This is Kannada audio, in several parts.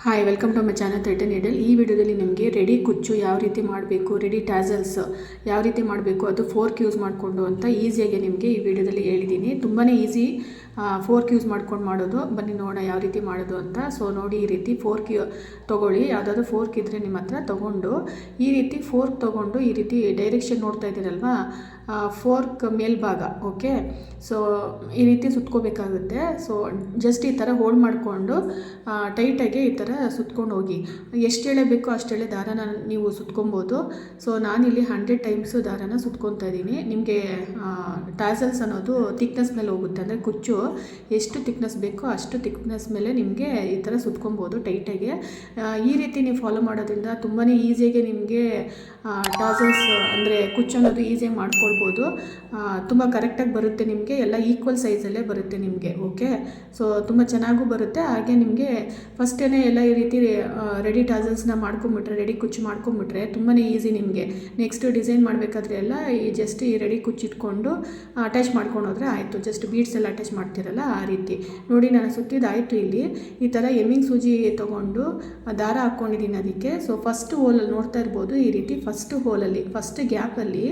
Hi welcome to my channel thread needle. ಈ ವಿಡಿಯೋದಲ್ಲಿ ನಿಮಗೆ ರೆಡಿ ಕುಚ್ಚು ಯಾವ ರೀತಿ ಮಾಡಬೇಕು, ರೆಡಿ ಟ್ಯಾಸಲ್ಸ್ ಯಾವ ರೀತಿ ಮಾಡಬೇಕು, ಅದು ಫೋರ್ಕ್ ಯೂಸ್ ಮಾಡಿಕೊಂಡು ಅಂತ ಈಸಿಯಾಗಿ ನಿಮಗೆ ಈ ವಿಡಿಯೋದಲ್ಲಿ ಹೇಳಿದ್ದೀನಿ. ತುಂಬಾ ಈಸಿ ಫೋರ್ಕ್ ಯೂಸ್ ಮಾಡ್ಕೊಂಡು ಮಾಡೋದು. ಬನ್ನಿ ನೋಡೋಣ ಯಾವ ರೀತಿ ಮಾಡೋದು ಅಂತ. ಸೊ ನೋಡಿ, ಈ ರೀತಿ ಫೋರ್ಕ್ ತೊಗೊಳ್ಳಿ. ಯಾವುದಾದ್ರೂ ಫೋರ್ಕ್ ಇದ್ದರೆ ನಿಮ್ಮ ಹತ್ರ ತೊಗೊಂಡು ಈ ರೀತಿ ಫೋರ್ಕ್ ತೊಗೊಂಡು ಈ ರೀತಿ ಡೈರೆಕ್ಷನ್ ನೋಡ್ತಾ ಇದ್ದೀರಲ್ವಾ, ಫೋರ್ಕ್ ಮೇಲ್ಭಾಗ, ಓಕೆ. ಸೊ ಈ ರೀತಿ ಸುತ್ಕೋಬೇಕಾಗುತ್ತೆ. ಸೊ ಜಸ್ಟ್ ಈ ಥರ ಹೋಲ್ಡ್ ಮಾಡಿಕೊಂಡು ಟೈಟಾಗಿ ಈ ಥರ ಸುತ್ಕೊಂಡು ಹೋಗಿ. ಎಷ್ಟು ಎಳೆ ಬೇಕೋ ಅಷ್ಟೆಳೆ ದಾರನ ನೀವು ಸುತ್ಕೊಬೋದು. ಸೊ ನಾನಿಲ್ಲಿ 100 ಟೈಮ್ಸು ದಾರನ ಸುತ್ಕೊತಾ ಇದ್ದೀನಿ. ನಿಮಗೆ ಟ್ಯಾಸಲ್ಸ್ ಅನ್ನೋದು ಥಿಕ್ನೆಸ್ ಮೇಲೆ ಹೋಗುತ್ತೆ. ಅಂದರೆ ಕುಚ್ಚು ಎಷ್ಟು ಥಿಕ್ನೆಸ್ ಬೇಕೋ ಅಷ್ಟು ಥಿಕ್ನೆಸ್ ಮೇಲೆ ನಿಮಗೆ ಈ ಥರ ಸುತ್ಕೊಬೋದು ಟೈಟಾಗಿ. ಈ ರೀತಿ ನೀವು ಫಾಲೋ ಮಾಡೋದ್ರಿಂದ ತುಂಬಾ ಈಸಿಯಾಗಿ ನಿಮಗೆ ಟ್ಯಾಸಲ್ಸ್ ಅಂದರೆ ಕುಚ್ಚು ಅನ್ನೋದು ಈಸಿಯಾಗಿ ಮಾಡ್ಕೊಳ್ಬೋದು. ತುಂಬ ಕರೆಕ್ಟಾಗಿ ಬರುತ್ತೆ ನಿಮಗೆ, ಎಲ್ಲ ಈಕ್ವಲ್ ಸೈಜಲ್ಲೇ ಬರುತ್ತೆ ನಿಮಗೆ, ಓಕೆ. ಸೊ ತುಂಬ ಚೆನ್ನಾಗೂ ಬರುತ್ತೆ. ಹಾಗೆ ನಿಮಗೆ ಫಸ್ಟೇ ಎಲ್ಲ ಈ ರೀತಿ ರೆಡಿ ಟ್ಯಾಸಲ್ಸ್ನ ಮಾಡ್ಕೊಂಬಿಟ್ರೆ, ರೆಡಿ ಕುಚ್ಚು ಮಾಡ್ಕೊಂಬಿಟ್ರೆ ತುಂಬಾ ಈಸಿ ನಿಮಗೆ. ನೆಕ್ಸ್ಟ್ ಡಿಸೈನ್ ಮಾಡಬೇಕಾದ್ರೆ ಎಲ್ಲ ಜಸ್ಟ್ ಈ ರೆಡಿ ಕುಚ್ಚು ಇಟ್ಕೊಂಡು ಅಟ್ಯಾಚ್ ಮಾಡ್ಕೊಂಡು ಹೋದರೆ ಆಯಿತು. ಜಸ್ಟ್ ಬೀಡ್ಸ್ ಎಲ್ಲ ಅಟ್ಯಾಚ್ ಮಾಡ್ತಿರಲ್ಲ ಆ ರೀತಿ. ನೋಡಿ, ನಾನು ಸುತ್ತಿದ್ದಾಯಿತು. ಇಲ್ಲಿ ಈ ಥರ ಎಮ್ಮಿಂಗ್ ಸೂಜಿ ತೊಗೊಂಡು ದಾರ ಹಾಕ್ಕೊಂಡಿದ್ದೀನಿ ಅದಕ್ಕೆ. ಸೊ ಫಸ್ಟ್ ಹೋಲಲ್ಲಿ ನೋಡ್ತಾ ಇರ್ಬೋದು, ಈ ರೀತಿ ಫಸ್ಟ್ ಹೋಲಲ್ಲಿ, ಫಸ್ಟ್ ಗ್ಯಾಪಲ್ಲಿ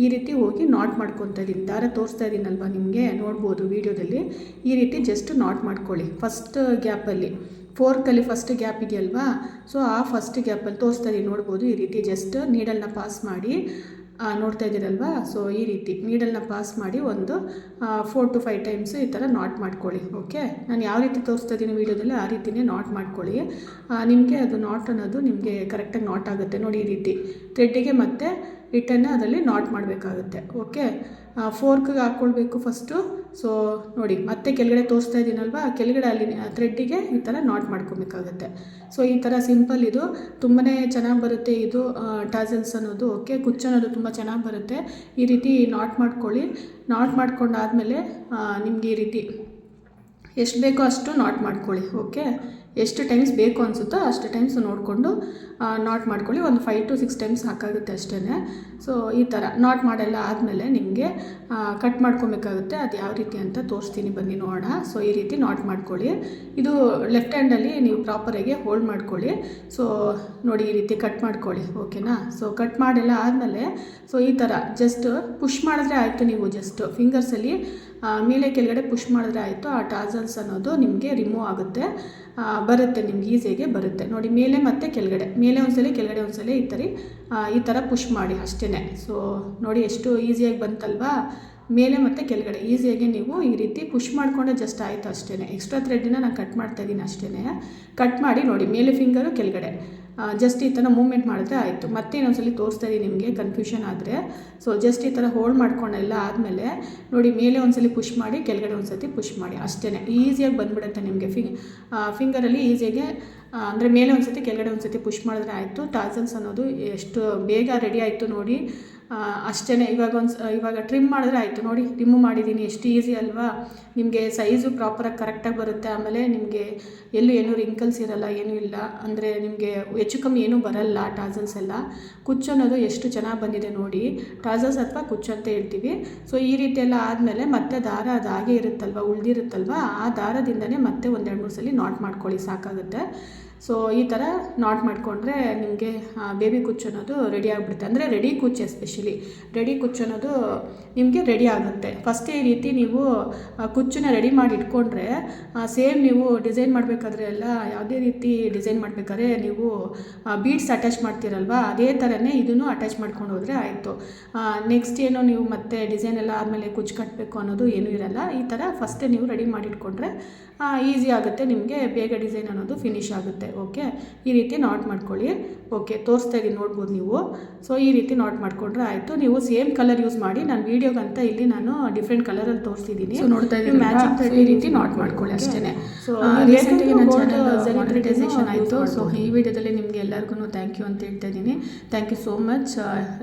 ಈ ರೀತಿ ಹೋಗಿ ನಾಟ್ ಮಾಡ್ಕೊತಾ ಇದ್ದೀನಿ. ದಾರ ತೋರಿಸ್ತಾ ಇದ್ದೀನಲ್ವ ನಿಮಗೆ, ನೋಡ್ಬೋದು ವೀಡಿಯೋದಲ್ಲಿ. ಈ ರೀತಿ ಜಸ್ಟ್ ನಾಟ್ ಮಾಡ್ಕೊಳ್ಳಿ ಫಸ್ಟ್ ಗ್ಯಾಪಲ್ಲಿ. ಫೋರ್ಕಲ್ಲಿ ಫಸ್ಟ್ ಗ್ಯಾಪ್ ಇದೆಯಲ್ವಾ, ಸೊ ಆ ಫಸ್ಟ್ ಗ್ಯಾಪಲ್ಲಿ ತೋರಿಸ್ತಾ ಇದ್ದೀನಿ, ನೋಡ್ಬೋದು. ಈ ರೀತಿ ಜಸ್ಟ್ ನೀಡಲ್ನ ಪಾಸ್ ಮಾಡಿ ನೋಡ್ತಾ ಇದ್ದೀರಲ್ವಾ. ಸೊ ಈ ರೀತಿ ನೀಡಲ್ನ ಪಾಸ್ ಮಾಡಿ ಒಂದು 4 to 5 ಟೈಮ್ಸ್ ಈ ಥರ ನಾಟ್ ಮಾಡ್ಕೊಳ್ಳಿ, ಓಕೆ. ನಾನು ಯಾವ ರೀತಿ ತೋರಿಸ್ತಾ ಇದ್ದೀನಿ ವೀಡಿಯೋದಲ್ಲಿ ಆ ರೀತಿಯೇ ನಾಟ್ ಮಾಡ್ಕೊಳ್ಳಿ. ನಿಮಗೆ ಅದು ನಾಟ್ ಅನ್ನೋದು ನಿಮಗೆ ಕರೆಕ್ಟಾಗಿ ನಾಟ್ ಆಗುತ್ತೆ. ನೋಡಿ, ಈ ರೀತಿ ಥ್ರೆಡ್ಡಿಗೆ ಮತ್ತು ರಿಟರ್ನ ಅದರಲ್ಲಿ ನಾಟ್ ಮಾಡಬೇಕಾಗುತ್ತೆ, ಓಕೆ. ಫೋರ್ಕ್ಗೆ ಹಾಕ್ಕೊಳ್ಬೇಕು ಫಸ್ಟು. ಸೊ ನೋಡಿ, ಮತ್ತೆ ಕೆಳಗಡೆ ತೋರಿಸ್ತಾ ಇದ್ದೀನಲ್ವಾ, ಕೆಳಗಡೆ ಅಲ್ಲಿ ಥ್ರೆಡ್ಡಿಗೆ ಈ ಥರ ನಾಟ್ ಮಾಡ್ಕೊಬೇಕಾಗುತ್ತೆ. ಸೊ ಈ ಥರ ಸಿಂಪಲ್, ಇದು ತುಂಬಾ ಚೆನ್ನಾಗಿ ಬರುತ್ತೆ ಇದು ಟ್ಯಾಸಲ್ಸ್ ಅನ್ನೋದು, ಓಕೆ. ಕುಚ್ಚು ಅನ್ನೋದು ತುಂಬ ಚೆನ್ನಾಗಿ ಬರುತ್ತೆ. ಈ ರೀತಿ ನಾಟ್ ಮಾಡ್ಕೊಳ್ಳಿ. ನಾಟ್ ಮಾಡ್ಕೊಂಡಾದಮೇಲೆ ನಿಮಗೆ ಈ ರೀತಿ ಎಷ್ಟು ಬೇಕೋ ಅಷ್ಟು ನಾಟ್ ಮಾಡ್ಕೊಳ್ಳಿ, ಓಕೆ. ಎಷ್ಟು ಟೈಮ್ಸ್ ಬೇಕು ಅನಿಸುತ್ತೋ ಅಷ್ಟು ಟೈಮ್ಸ್ ನೋಡಿಕೊಂಡು ನಾಟ್ ಮಾಡ್ಕೊಳ್ಳಿ. ಒಂದು 5 to 6 ಟೈಮ್ಸ್ ಸಾಕಾಗುತ್ತೆ ಅಷ್ಟೇ. ಸೊ ಈ ಥರ ನಾಟ್ ಮಾಡೆಲ್ಲ ಆದಮೇಲೆ ನಿಮಗೆ ಕಟ್ ಮಾಡ್ಕೊಬೇಕಾಗುತ್ತೆ. ಅದು ಯಾವ ರೀತಿ ಅಂತ ತೋರಿಸ್ತೀನಿ, ಬನ್ನಿ ನೋಡೋಣ. ಸೊ ಈ ರೀತಿ ನಾಟ್ ಮಾಡ್ಕೊಳ್ಳಿ. ಇದು ಲೆಫ್ಟ್ ಹ್ಯಾಂಡಲ್ಲಿ ನೀವು ಪ್ರಾಪರಾಗಿ ಹೋಲ್ಡ್ ಮಾಡ್ಕೊಳ್ಳಿ. ಸೊ ನೋಡಿ, ಈ ರೀತಿ ಕಟ್ ಮಾಡ್ಕೊಳ್ಳಿ, ಓಕೆನಾ. ಸೊ ಕಟ್ ಮಾಡೆಲ್ಲ ಆದಮೇಲೆ ಸೊ ಈ ಥರ ಜಸ್ಟ್ ಪುಷ್ ಮಾಡಿದ್ರೆ ಆಯಿತು. ನೀವು ಜಸ್ಟ್ ಫಿಂಗರ್ಸಲ್ಲಿ ಮೇಲೆ ಕೆಳಗಡೆ ಪುಷ್ ಮಾಡಿದ್ರೆ ಆಯಿತು. ಆ ಟ್ಯಾಸಲ್ಸ್ ಅನ್ನೋದು ನಿಮಗೆ ರಿಮೂವ್ ಆಗುತ್ತೆ, ಬರುತ್ತೆ ನಿಮ್ಗೆ ಈಸಿಯಾಗೆ ಬರುತ್ತೆ. ನೋಡಿ, ಮೇಲೆ ಮತ್ತು ಕೆಳಗಡೆ, ಮೇಲೆ ಒಂದ್ಸಲಿ ಕೆಳಗಡೆ ಒಂದ್ಸಲಿ ಈ ಥರ ಪುಷ್ ಮಾಡಿ ಅಷ್ಟೇ. ಸೊ ನೋಡಿ, ಎಷ್ಟು ಈಸಿಯಾಗಿ ಬಂತಲ್ವಾ. ಮೇಲೆ ಮತ್ತು ಕೆಳಗಡೆ ಈಸಿಯಾಗಿ ನೀವು ಈ ರೀತಿ ಪುಷ್ ಮಾಡಿಕೊಂಡೆ ಜಸ್ಟ್ ಆಯಿತು ಅಷ್ಟೇ. ಎಕ್ಸ್ಟ್ರಾ ಥ್ರೆಡ್ಡಿನ ನಾನು ಕಟ್ ಮಾಡ್ತಾಯಿದ್ದೀನಿ ಅಷ್ಟೇ. ಕಟ್ ಮಾಡಿ ನೋಡಿ, ಮೇಲೆ ಫಿಂಗರು ಕೆಳಗಡೆ ಜಸ್ಟ್ ಈ ಥರ ಮೂವ್ಮೆಂಟ್ ಮಾಡಿದ್ರೆ ಆಯಿತು. ಮತ್ತೆ ಇನ್ನೊಂದ್ಸಲಿ ತೋರಿಸ್ತಾ ಇದ್ದೀನಿ ನಿಮಗೆ ಕನ್ಫ್ಯೂಷನ್ ಆದರೆ. ಸೊ ಜಸ್ಟ್ ಈ ಥರ ಹೋಲ್ಡ್ ಮಾಡ್ಕೊಂಡೆಲ್ಲ ಆದಮೇಲೆ ನೋಡಿ, ಮೇಲೆ ಒಂದ್ಸಲಿ ಪುಷ್ ಮಾಡಿ, ಕೆಳಗಡೆ ಒಂದ್ಸತಿ ಪುಷ್ ಮಾಡಿ ಅಷ್ಟೇ. ಈಸಿಯಾಗಿ ಬಂದುಬಿಡುತ್ತೆ ನಿಮಗೆ ಫಿಂಗರಲ್ಲಿ ಈಸಿಯಾಗಿ. ಅಂದರೆ ಮೇಲೆ ಒಂದ್ಸತಿ ಕೆಳಗಡೆ ಒಂದ್ಸತಿ ಪುಷ್ ಮಾಡಿದ್ರೆ ಆಯಿತು. ಟ್ಯಾಸಲ್ಸ್ ಅನ್ನೋದು ಎಷ್ಟು ಬೇಗ ರೆಡಿ ಆಯಿತು ನೋಡಿ, ಅಷ್ಟೇ. ಇವಾಗ ಟ್ರಿಮ್ ಮಾಡಿದ್ರೆ ಆಯಿತು. ನೋಡಿ, ರಿಮೂವ್ ಮಾಡಿದ್ದೀನಿ, ಎಷ್ಟು ಈಸಿ ಅಲ್ವಾ. ನಿಮಗೆ ಸೈಜು ಪ್ರಾಪರಾಗಿ ಕರೆಕ್ಟಾಗಿ ಬರುತ್ತೆ. ಆಮೇಲೆ ನಿಮಗೆ ಎಲ್ಲೂ ಏನೂ ರಿಂಕಲ್ಸ್ ಇರೋಲ್ಲ, ಏನೂ ಇಲ್ಲ. ಅಂದರೆ ನಿಮಗೆ ಹೆಚ್ಚು ಕಮ್ಮಿ ಏನೂ ಬರಲ್ಲ ಟ್ಯಾಸಲ್ಸ್ ಎಲ್ಲ. ಕುಚ್ಚು ಅನ್ನೋದು ಎಷ್ಟು ಚೆನ್ನಾಗಿ ಬಂದಿದೆ ನೋಡಿ. ಟ್ಯಾಸಲ್ಸ್ ಅಥವಾ ಕುಚ್ಚು ಅಂತ ಹೇಳ್ತೀವಿ. ಸೊ ಈ ರೀತಿ ಎಲ್ಲ ಆದಮೇಲೆ ಮತ್ತೆ ದಾರ ಅದು ಹಾಗೆ ಇರುತ್ತಲ್ವ, ಉಳಿದಿರುತ್ತಲ್ವ, ಆ ದಾರದಿಂದನೇ ಮತ್ತೆ 1-2-3 ಸಲ ನಾಟ್ ಮಾಡ್ಕೊಳ್ಳಿ, ಸಾಕಾಗುತ್ತೆ. ಸೊ ಈ ಥರ ನಾಟ್ ಮಾಡಿಕೊಂಡ್ರೆ ನಿಮಗೆ ಬೇಬಿ ಕುಚ್ಚು ಅನ್ನೋದು ರೆಡಿ ಆಗಿಬಿಡುತ್ತೆ. ಅಂದರೆ ರೆಡಿ ಕುಚ್ಚು, ಎಸ್ಪೆಷಲಿ ರೆಡಿ ಕುಚ್ಚು ಅನ್ನೋದು ನಿಮಗೆ ರೆಡಿ ಆಗುತ್ತೆ. ಫಸ್ಟೇ ಈ ರೀತಿ ನೀವು ಕುಚ್ಚನ್ನ ರೆಡಿ ಮಾಡಿ ಇಟ್ಕೊಂಡ್ರೆ ಸೇಮ್ ನೀವು ಡಿಸೈನ್ ಮಾಡಬೇಕಾದ್ರೆ ಎಲ್ಲ ಯಾವುದೇ ರೀತಿ ಡಿಸೈನ್ ಮಾಡಬೇಕಾದ್ರೆ ನೀವು ಬೀಡ್ಸ್ ಅಟ್ಯಾಚ್ ಮಾಡ್ತೀರಲ್ವ, ಅದೇ ಥರನೇ ಇದನ್ನು ಅಟ್ಯಾಚ್ ಮಾಡ್ಕೊಂಡು ಹೋದರೆ ಆಯಿತು. ನೆಕ್ಸ್ಟ್ ಏನು ನೀವು ಮತ್ತೆ ಡಿಸೈನ್ ಎಲ್ಲ ಆದಮೇಲೆ ಕುಚ್ಚು ಕಟ್ಟಬೇಕು ಅನ್ನೋದು ಏನೂ ಇರಲ್ಲ. ಈ ಥರ ಫಸ್ಟೇ ನೀವು ರೆಡಿ ಮಾಡಿ ಇಟ್ಕೊಂಡ್ರೆ ಈಸಿ ಆಗುತ್ತೆ ನಿಮಗೆ, ಬೇಗ ಡಿಸೈನ್ ಅನ್ನೋದು ಫಿನಿಶ್ ಆಗುತ್ತೆ, ಓಕೆ. ಈ ರೀತಿ ನಾಟ್ ಮಾಡ್ಕೊಳ್ಳಿ, ಓಕೆ. ತೋರಿಸ್ತಾ ಇದ್ದೀನಿ, ನೋಡ್ಬೋದು ನೀವು. ಸೊ ಈ ರೀತಿ ನಾಟ್ ಮಾಡ್ಕೊಂಡ್ರೆ ಆಯಿತು. ನೀವು ಸೇಮ್ ಕಲರ್ ಯೂಸ್ ಮಾಡಿ, ನಾನು ವೀಡಿಯೋಗಂತ ಇಲ್ಲಿ ನಾನು ಡಿಫ್ರೆಂಟ್ ಕಲರಲ್ಲಿ ತೋರಿಸಿದ್ದೀನಿ. ಸೊ ನೋಡ್ತಾ ಇದ್ದೀನಿ, ಮ್ಯಾಚಿಂಗ್ ಈ ರೀತಿ ನಾಟ್ ಮಾಡ್ಕೊಳ್ಳಿ ಅಷ್ಟೇ. ಸೊ ರೀಸೆಂಟಾಗಿ ನನ್ನ ಚಾನಲ್ ಮಾನಿಟೈಸೇಷನ್ ಆಯಿತು. ಸೊ ಈ ವಿಡಿಯೋದಲ್ಲಿ ನಿಮಗೆ ಎಲ್ಲರಿಗೂ ಥ್ಯಾಂಕ್ ಯು ಅಂತ ಹೇಳ್ತಾ ಇದ್ದೀನಿ. Thank you so much.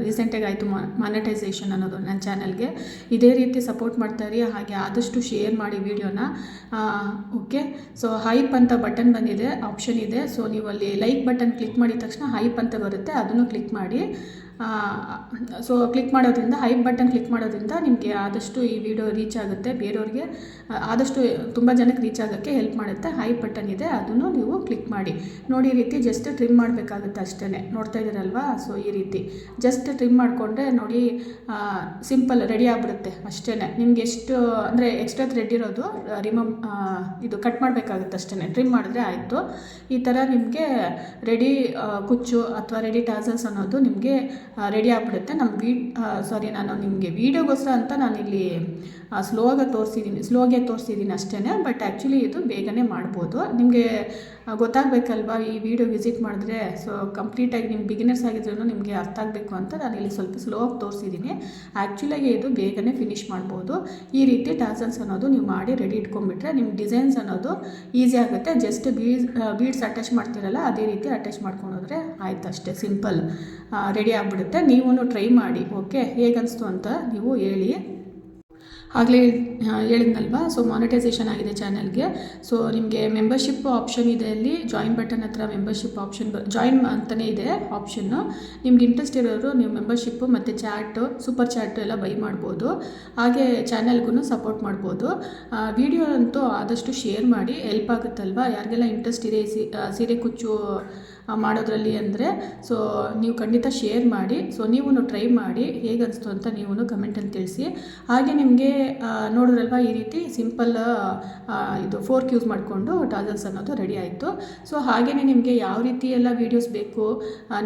ರೀಸೆಂಟಾಗಿ ಆಯಿತು ಮಾನಿಟೈಸೇಷನ್ ಅನ್ನೋದು ನನ್ನ ಚಾನಲ್ಗೆ. ಇದೇ ರೀತಿ ಸಪೋರ್ಟ್ ಮಾಡ್ತಾಯಿರಿ. ಹಾಗೆ ಆದಷ್ಟು ಶೇರ್ ಮಾಡಿ ವಿಡಿಯೋನ, ಓಕೆ. ಸೊ ಹೈಪ್ ಅಂತ ಬಟನ್ ಬಂದಿದೆ, ಆಪ್ಷನ್ ಇದೆ. ಸೊ ನೀವು ಅಲ್ಲಿ ಲೈಕ್ ಬಟನ್ ಕ್ಲಿಕ್ ಮಾಡಿದ ತಕ್ಷಣ ಹೈಪ್ ಅಂತ ಬರುತ್ತೆ, ಅದನ್ನು ಕ್ಲಿಕ್ ಮಾಡಿ. ಸೊ ಕ್ಲಿಕ್ ಮಾಡೋದ್ರಿಂದ ಹೈಪ್ ಬಟನ್ ಕ್ಲಿಕ್ ಮಾಡೋದ್ರಿಂದ ನಿಮಗೆ ಆದಷ್ಟು ಈ ವಿಡಿಯೋ ರೀಚ್ ಆಗುತ್ತೆ, ಬೇರೆಯವ್ರಿಗೆ ಆದಷ್ಟು ತುಂಬ ಜನಕ್ಕೆ ರೀಚ್ ಆಗೋಕ್ಕೆ ಹೆಲ್ಪ್ ಮಾಡುತ್ತೆ. ಹೈಪ್ ಬಟನ್ ಇದೆ, ಅದನ್ನು ನೀವು ಕ್ಲಿಕ್ ಮಾಡಿ ನೋಡಿ. ಈ ರೀತಿ ಜಸ್ಟ್ ಟ್ರಿಮ್ ಮಾಡಬೇಕಾಗುತ್ತೆ ಅಷ್ಟೇ, ನೋಡ್ತಾ ಇದ್ದೀರಲ್ವಾ. ಸೊ ಈ ರೀತಿ ಜಸ್ಟ್ ಟ್ರಿಮ್ ಮಾಡಿಕೊಂಡ್ರೆ ನೋಡಿ ಸಿಂಪಲ್ ರೆಡಿ ಆಗಿಬಿಡುತ್ತೆ ಅಷ್ಟೇ. ನಿಮ್ಗೆ ಎಷ್ಟು ಅಂದರೆ ಎಕ್ಸ್ಟ್ರಾ ಥ್ರೆಡ್ ಇರೋದು ಇದು ಕಟ್ ಮಾಡಬೇಕಾಗುತ್ತೆ ಅಷ್ಟೇ, ಟ್ರಿಮ್ ಮಾಡಿದ್ರೆ ಆಯಿತು. ಈ ಥರ ನಿಮಗೆ ರೆಡಿ ಕುಚ್ಚು ಅಥವಾ ರೆಡಿ ಟಾಸಲ್ಸ್ ಅನ್ನೋದು ನಿಮಗೆ ರೆಡಿ ಆಗಿಬಿಡುತ್ತೆ. ನಾನು ನಿಮಗೆ ವೀಡಿಯೋಗೋಸ್ಕರ ಅಂತ ನಾನಿಲ್ಲಿ ಸ್ಲೋಗೆ ತೋರಿಸಿದ್ದೀನಿ ಅಷ್ಟೇ. ಬಟ್ ಆ್ಯಕ್ಚುಲಿ ಇದು ಬೇಗನೆ ಮಾಡ್ಬೋದು. ನಿಮಗೆ ಗೊತ್ತಾಗಬೇಕಲ್ವಾ ಈ ವಿಡಿಯೋ ವಿಸಿಟ್ ಮಾಡಿದ್ರೆ. ಸೊ ಕಂಪ್ಲೀಟಾಗಿ ನಿಮ್ಮ ಬಿಗಿನರ್ಸ್ ಆಗಿದ್ರೂ ನಿಮಗೆ ಅರ್ಥ ಆಗಬೇಕು ಅಂತ ನಾನಿಲ್ಲಿ ಸ್ವಲ್ಪ ಸ್ಲೋವಾಗಿ ತೋರಿಸಿದ್ದೀನಿ. ಆ್ಯಕ್ಚುಲಾಗಿ ಇದು ಬೇಗನೆ ಫಿನಿಷ್ ಮಾಡ್ಬೋದು. ಈ ರೀತಿ ಟಾಸಲ್ಸ್ ಅನ್ನೋದು ನೀವು ಮಾಡಿ ರೆಡಿ ಇಟ್ಕೊಂಡ್ಬಿಟ್ರೆ ನಿಮ್ಮ ಡಿಸೈನ್ಸ್ ಅನ್ನೋದು ಈಸಿ ಆಗುತ್ತೆ. ಜಸ್ಟ್ ಬೀಡ್ಸ್ ಅಟ್ಯಾಚ್ ಮಾಡ್ತೀರಲ್ಲ ಅದೇ ರೀತಿ ಅಟ್ಯಾಚ್ ಮಾಡ್ಕೊಂಡೋದ್ರೆ ಆಯ್ತು ಅಷ್ಟೇ, ಸಿಂಪಲ್ ರೆಡಿ ಆಗಿಬಿಡುತ್ತೆ. ನೀವು ಟ್ರೈ ಮಾಡಿ, ಓಕೆ, ಹೇಗನ್ನಿಸ್ತು ಅಂತ ನೀವು ಹೇಳಿ. ಆಗಲೇ ಹೇಳಿದ್ನಲ್ವಾ, ಸೊ ಮಾನಿಟೈಸೇಷನ್ ಆಗಿದೆ ಚಾನಲ್ಗೆ. ಸೊ ನಿಮಗೆ ಮೆಂಬರ್ಶಿಪ್ ಆಪ್ಷನ್ ಇದೆ, ಅಲ್ಲಿ ಜಾಯಿನ್ ಬಟನ್ ಹತ್ರ ಮೆಂಬರ್ಶಿಪ್ ಆಪ್ಷನ್ ಜಾಯಿನ್ ಅಂತಲೇ ಇದೆ ಆಪ್ಷನ್ನು. ನಿಮ್ಗೆ ಇಂಟ್ರೆಸ್ಟ್ ಇರೋರು ನೀವು ಮೆಂಬರ್ಶಿಪ್ಪು ಮತ್ತು ಚಾಟು, ಸೂಪರ್ ಚಾಟು ಎಲ್ಲ ಬೈ ಮಾಡ್ಬೋದು. ಹಾಗೆ ಚಾನಲ್ಗೂ ಸಪೋರ್ಟ್ ಮಾಡ್ಬೋದು. ವಿಡಿಯೋ ಅಂತೂ ಆದಷ್ಟು ಶೇರ್ ಮಾಡಿ, ಹೆಲ್ಪ್ ಆಗುತ್ತಲ್ವಾ ಯಾರಿಗೆಲ್ಲ ಇಂಟ್ರೆಸ್ಟ್ ಇದೆ ಸೀರೆ ಕುಚ್ಚು ಮಾಡೋದ್ರಲ್ಲಿ ಅಂದರೆ. ಸೊ ನೀವು ಖಂಡಿತ ಶೇರ್ ಮಾಡಿ. ಸೊ ನೀವು ಟ್ರೈ ಮಾಡಿ, ಹೇಗನ್ನಿಸ್ತು ಅಂತ ನೀವು ಕಮೆಂಟಲ್ಲಿ ತಿಳಿಸಿ. ಹಾಗೆ ನಿಮಗೆ ನೋಡಿದ್ರಲ್ವ ಈ ರೀತಿ ಸಿಂಪಲ್ ಇದು ಫೋರ್ಕ್ ಯೂಸ್ ಮಾಡಿಕೊಂಡು ಟಾಸಲ್ಸ್ ಅನ್ನೋದು ರೆಡಿ ಆಯಿತು. ಸೊ ಹಾಗೆಯೇ ನಿಮಗೆ ಯಾವ ರೀತಿ ಎಲ್ಲ ವೀಡಿಯೋಸ್ ಬೇಕು,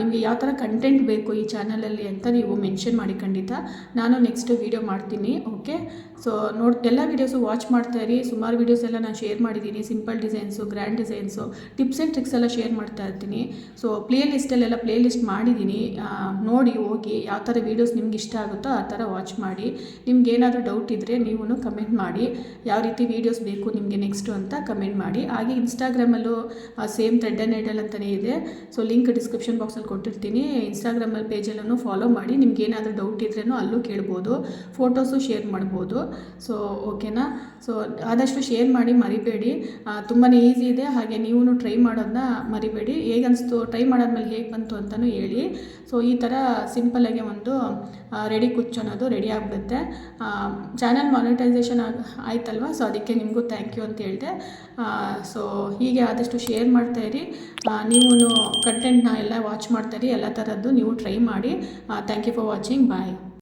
ನಿಮಗೆ ಯಾವ ಥರ ಕಂಟೆಂಟ್ ಬೇಕು ಈ ಚಾನಲಲ್ಲಿ ಅಂತ ನೀವು ಮೆನ್ಷನ್ ಮಾಡಿ. ಖಂಡಿತ ನಾನು ನೆಕ್ಸ್ಟ್ ವೀಡಿಯೋ ಮಾಡ್ತೀನಿ, ಓಕೆ. ಸೊ ಎಲ್ಲ ವೀಡಿಯೋಸು ವಾಚ್ ಮಾಡ್ತಾಯಿರಿ. ಸುಮಾರು ವೀಡಿಯೋಸ್ ಎಲ್ಲ ನಾನು ಶೇರ್ ಮಾಡಿದ್ದೀನಿ. Simple designs, grand designs, tips and tricks ಎಲ್ಲ ಶೇರ್ ಮಾಡ್ತಾ ಇರ್ತೀನಿ. ಸೊ ಪ್ಲೇ ಲಿಸ್ಟ್ ಮಾಡಿದ್ದೀನಿ, ನೋಡಿ ಹೋಗಿ. ಯಾವ ಥರ ವೀಡಿಯೋಸ್ ನಿಮ್ಗೆ ಇಷ್ಟ ಆಗುತ್ತೋ ಆ ಥರ ವಾಚ್ ಮಾಡಿ. ನಿಮ್ಗೆ ಏನಾದರೂ ಡೌಟ್ ಇದ್ದರೆ ನೀವು ಕಮೆಂಟ್ ಮಾಡಿ, ಯಾವ ರೀತಿ ವೀಡಿಯೋಸ್ ಬೇಕು ನಿಮಗೆ ನೆಕ್ಸ್ಟು ಅಂತ ಕಮೆಂಟ್ ಮಾಡಿ. ಹಾಗೆ ಇನ್ಸ್ಟಾಗ್ರಾಮಲ್ಲೂ ಸೇಮ್ ಥ್ರೆಡ್ ಆ್ಯಂಡ್ ನೀಡಲ್ ಅಂತಲೇ ಇದೆ. ಸೊ ಲಿಂಕ್ ಡಿಸ್ಕ್ರಿಪ್ಷನ್ ಬಾಕ್ಸಲ್ಲಿ ಕೊಟ್ಟಿರ್ತೀನಿ. ಇನ್ಸ್ಟಾಗ್ರಾಮಲ್ಲಿ ಪೇಜಲ್ಲೂ ಫಾಲೋ ಮಾಡಿ. ನಿಮ್ಗೆ ಏನಾದರೂ ಡೌಟ್ ಇದ್ರೂ ಅಲ್ಲೂ ಕೇಳ್ಬೋದು, ಫೋಟೋಸು ಶೇರ್ ಮಾಡ್ಬೋದು. ಸೊ ಓಕೆನಾ. ಸೊ ಆದಷ್ಟು ಶೇರ್ ಮಾಡಿ, ಮರಿಬೇಡಿ. ತುಂಬಾ ಈಸಿ ಇದೆ. ಹಾಗೆ ನೀವು ಟ್ರೈ ಮಾಡೋದನ್ನ ಮರಿಬೇಡಿ. ಹೇಗನ್ನಿಸ್ತು, ಟ್ರೈ ಮಾಡಾದ್ಮೇಲೆ ಹೇಗೆ ಬಂತು ಅಂತಲೂ ಹೇಳಿ. ಸೊ ಈ ಥರ ಸಿಂಪಲ್ಲಾಗಿ ಒಂದು ರೆಡಿ ಕುಚ್ಚು ಅನ್ನೋದು ರೆಡಿ ಆಗಿಬಿಡುತ್ತೆ. ಚಾನಲ್ ಮಾನಿಟೈಸೇಷನ್ ಆಯ್ತಲ್ವ, ಸೊ ಅದಕ್ಕೆ ನಿಮಗೂ ಥ್ಯಾಂಕ್ ಯು ಅಂತ ಹೇಳಿದೆ. ಸೊ ಹೀಗೆ ಆದಷ್ಟು ಶೇರ್ ಮಾಡ್ತಾಯಿರಿ. ನೀವು ಕಂಟೆಂಟ್ನ ಎಲ್ಲ ವಾಚ್ ಮಾಡ್ತಾಯಿರಿ, ಎಲ್ಲ ಥರದ್ದು ನೀವು ಟ್ರೈ ಮಾಡಿ. Thank you for watching, bye.